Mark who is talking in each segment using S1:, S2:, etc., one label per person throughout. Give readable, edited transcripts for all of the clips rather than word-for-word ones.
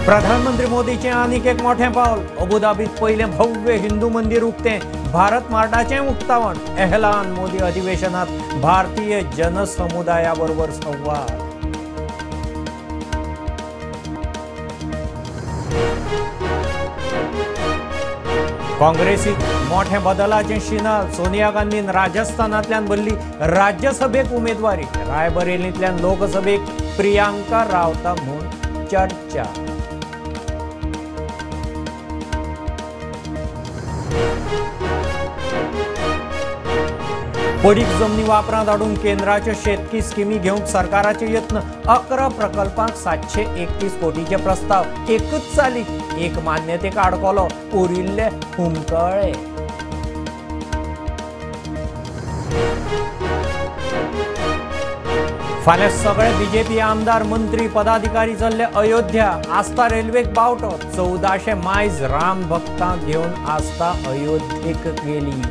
S1: प्रधानमंत्री मोदीचे आनीक एक मोठें पावल। अबुधाबीत पहिले भव्य हिंदू मंदिर उक्ते। भारत मार्डाचे उक्तावण। एहलान मोदी अधिवेशनात भारतीय जनसमुदायाबरोबर संवाद। काँग्रेसीत मोठे बदलाचे शिनाल। सोनिया गांधीन राजस्थानांतल्यान भरली राज्यसभेक उमेदवारी। रायबरेलींतल्यान लोकसभेक प्रियांका रावता म्हूण चर्चा। पडीक जमनी वापरांत हाडून केंद्राचे शेतकी स्किमी घेवंक सरकाराचे यत्न। 11 प्रकल्पांक 731 कोटीचे प्रस्ताव। एकच चालीक एक मान्यतेक आडकोलो। उरिल्ले हुमकळे। फाल्यां सगळे बीजेपी आमदार मंत्री पदाधिकारी चल्ले अयोध्या। आस्था रेल्वेक बावटो। 1400 मायज राम भक्तांक घेवन आस्था अयोध्येक गेली।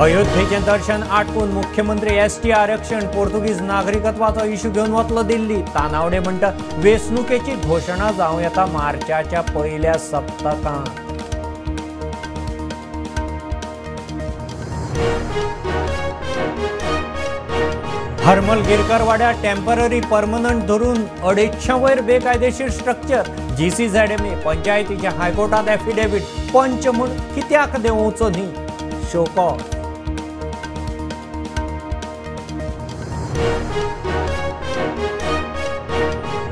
S1: अयोध्येचे दर्शन आटपून मुख्यमंत्री एसटी आरक्षण। पोर्तुगीज नागरिकत्वाचो इश्यू घेवन वतलो दिल्ली। तानावडे म्हणटा वेंचणुकेची घोषणा जावं येता मार्चाच्या पयल्या सप्तकांत। हरमलगीरकर वाड्यार टेम्पररी परमनंट धरून 250 वयर बेकायदेशीर स्ट्रक्चर। GCZMA पंचायतीच्या हायकोर्टात एफिडेविट। पंच म्हूण कित्याक देंवोवचो न्ही, शोकॉज।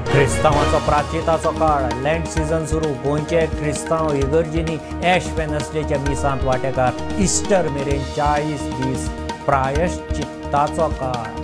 S1: क्रिस्तांवाचो प्राचिताचो काळ। लँड सीझन सुरू। गोंयचे क्रिस्तांव इगर्जींनी ॲश वेनसडेच्या मिसांत वांटेकार। इस्टर मेरेन 40 दीस प्रायश्चित्ताचो काळ।